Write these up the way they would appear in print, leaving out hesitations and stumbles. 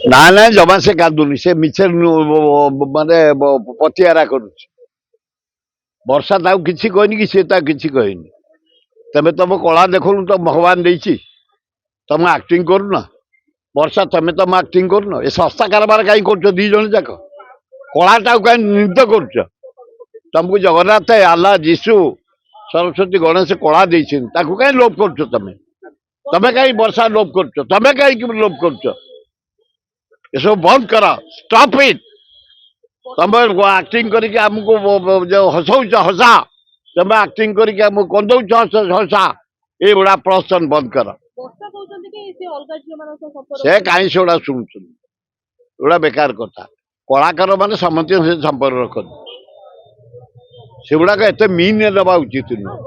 ନା ନା ଜମା ସେ କାନ୍ଦୁନି ସେ ମିଛରେ ମାନେ ପତିଆରା କରୁଛି। ବର୍ଷା ତାକୁ କିଛି କହିନି କି ସିଏ ତାକୁ କିଛି କହିନି। ତମେ ତମ କଳା ଦେଖୁନୁ ତ ଭଗବାନ ଦେଇଛି, ତମେ ଆକ୍ଟିଂ କରୁନ। ବର୍ଷା ତମେ ତମ ଆକ୍ଟିଂ କରୁନ। ଏ ଶସ୍ତା କାରବାର କାହିଁ କରୁଛ ଦି ଜଣ ଯାକ? କଳାଟାକୁ କାହିଁ ନିନ୍ଦ କରୁଛ? ତମକୁ ଜଗନ୍ନାଥ ଆଲ୍ଲାହ ଯୀଶୁ ସରସ୍ୱତୀ ଗଣେଶ କଳା ଦେଇଛନ୍ତି, ତାକୁ କାହିଁ ଲୋପ କରୁଛ ତମେ? ତମେ କାହିଁ ବର୍ଷା ଲୋପ କରୁଛ? ତମେ କାହିଁକି ଲୋପ କରୁଛ? ଏସବୁ ବନ୍ଦ କର, ଷ୍ଟପ୍ ଇଟ୍। ତମେ ଆକ୍ଟିଂ କରିକି ଆମକୁ ଯୋଉ ହସଉଛ ହସା, ତମେ ଆକ୍ଟିଂ କରିକି ଆମକୁ କନ୍ଦଉଛ ହସା, ଏଇଭଳିଆ ପ୍ରଶ୍ନ ବନ୍ଦ କର। ସେ କାହିଁ ସେଗୁଡା ଶୁଣୁଛନ୍ତି? ଏଗୁଡା ବେକାର କଥା। କଳାକାର ମାନେ ସମସ୍ତଙ୍କ ସହିତ ସମ୍ପର୍କ ରଖନ୍ତି, ସେଗୁଡାକ ଏତେ ମିନ୍ ଦେବା ଉଚିତ ନୁହଁ।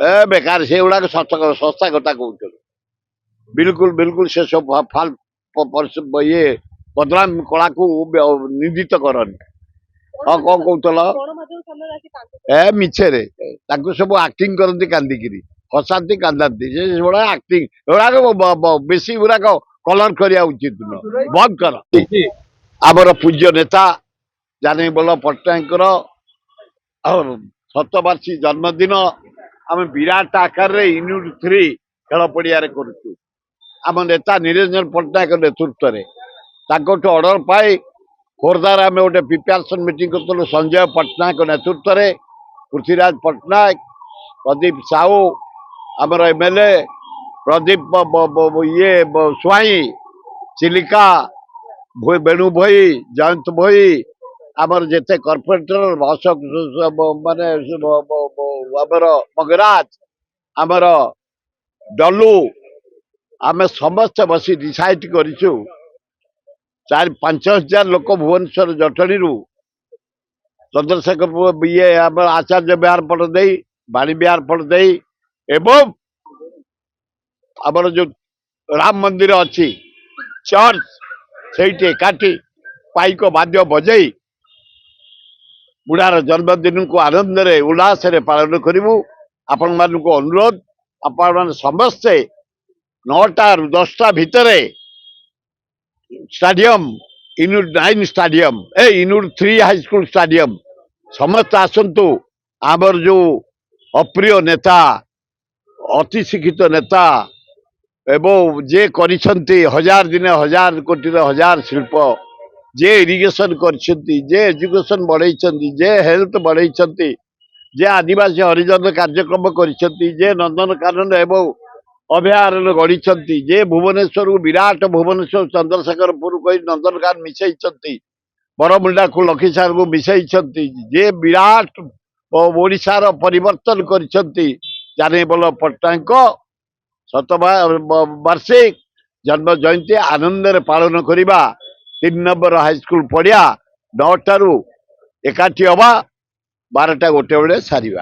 ଏ ବେକାର ସେଗୁଡାକ ଶସ୍ତା କଥା କହୁଛନ୍ତି। ବିଲକୁଲ ବିଲକୁଲ ସେ ସବୁ ଇଏ ବଦନାମ କଳାକୁ ନିନ୍ଦିତ କରନି। ହଁ କଣ କହୁଥିଲ? ଏ ମିଛରେ ତାଙ୍କୁ ସବୁ ଆକ୍ଟିଂ କରନ୍ତି କାନ୍ଦିକିରି, ହସାନ୍ତି କାନ୍ଦାନ୍ତି, ସେଗୁଡା ଆକ୍ଟିଂ। ଏଗୁଡାକ ବେଶୀ ଗୁଡାକ କଲର କରିବା ଉଚିତ ନୁହଁ, ବନ୍ଦ କର। ଆମର ପୂଜ୍ୟ ନେତା ଜାନକୀ ବଲ୍ଲଭ ପଟ୍ଟନାୟକଙ୍କର ଶତବାର୍ଷିକୀ ଜନ୍ମଦିନ ଆମେ ବିରାଟ ଆକାରରେ ୟୁନିଟ 3 ଖେଳ ପଡିଆରେ କରୁଛୁ। ଆମ ନେତା ନିରଞ୍ଜନ ପଟ୍ଟନାୟକ ନେତୃତ୍ୱରେ ତାଙ୍କଠୁ ଅର୍ଡର ପାଇ ଖୋର୍ଦ୍ଧାରେ ଆମେ ଗୋଟେ ପ୍ରିପାରେସନ ମିଟିଂ କରିଥିଲୁ। ସଞ୍ଜୟ ପଟ୍ଟନାୟକ ନେତୃତ୍ୱରେ ପୃଥ୍ୱୀରାଜ ପଟ୍ଟନାୟକ, ପ୍ରଦୀପ ସାହୁ ଆମର MLA, ପ୍ରଦୀପ ଇଏ ସ୍ୱାଇଁ, ଚିଲିକା ବେଣୁ ଭୋଇ, ଜୟନ୍ତ ଭୋଇ, ଆମର ଯେତେ କର୍ପୋରେଟର ଅଶୋକ ମାନେ ଆମର ମଗରାଜ, ଆମର ଡଲୁ, ଆମେ ସମସ୍ତେ ବସି ଡିସାଇଡ୍ କରିଛୁ 4-5 ହଜାର ଲୋକ ଭୁବନେଶ୍ୱର ଜଟଣୀରୁ ଚନ୍ଦ୍ରଶେଖରପୁର ଇଏ ଆମର ଆଚାର୍ଯ୍ୟ ବିହାର ପଟ ଦେଇ, ବାଣୀ ବିହାର ପଟ ଦେଇ ଏବଂ ଆମର ଯୋଉ ରାମ ମନ୍ଦିର ଅଛି ଚର୍ଚ୍ଚ, ସେଇଠି ଏକାଠି ପାଇକ ବାଦ୍ୟ ବଜେଇ ବୁଢାର ଜନ୍ମଦିନକୁ ଆନନ୍ଦରେ ଉଲ୍ଲାସରେ ପାଳନ କରିବୁ। ଆପଣମାନଙ୍କୁ ଅନୁରୋଧ, ଆପଣମାନେ ସମସ୍ତେ 9ଟାରୁ 10ଟା ଭିତରେ stadium, unit 9 stadium, unit 3 high school stadium ସମସ୍ତେ ଆସନ୍ତୁ। ଆମର ଯୋଉ ଅପ୍ରିୟ ନେତା, ଅତି ଶିକ୍ଷିତ ନେତା ଏବଂ ଯେ କରିଛନ୍ତି 1000 ଦିନେ 1000 କୋଟିର 1000 ଶିଳ୍ପ, ଯେ ଇରିଗେସନ କରିଛନ୍ତି, ଯେ ଏଜୁକେସନ ବଢେଇଛନ୍ତି, ଯେ ହେଲ୍ଥ ବଢେଇଛନ୍ତି, ଯେ ଆଦିବାସୀ ହରିଜନ କାର୍ଯ୍ୟକ୍ରମ କରିଛନ୍ତି, ଯେ ନନ୍ଦନକାନନ ଏବଂ ଅଭୟାରଣ୍ୟ ଗଢିଛନ୍ତି, ଯେ ଭୁବନେଶ୍ୱରକୁ ବିରାଟ ଭୁବନେଶ୍ୱର ଚନ୍ଦ୍ରଶେଖରପୁର କହି ନନ୍ଦନକାନନ ମିଶେଇଛନ୍ତି, ବରମୁଣ୍ଡାକୁ ଲକ୍ଷୀସାରକୁ ମିଶେଇଛନ୍ତି, ଯେ ବିରାଟ ଓଡ଼ିଶାର ପରିବର୍ତ୍ତନ କରିଛନ୍ତି। ଜାନକୀ ବଲ୍ଲଭ ପଟ୍ଟନାୟକଙ୍କ ଶତବାର୍ଷିକ ଜନ୍ମ ଜୟନ୍ତୀ ଆନନ୍ଦରେ ପାଳନ କରିବା। 3 ନମ୍ବର ହାଇସ୍କୁଲ ପଡିଆ 9ଟାରୁ ଏକାଠି ହବା, 12ଟା 1 ବେଳେ ସାରିବା।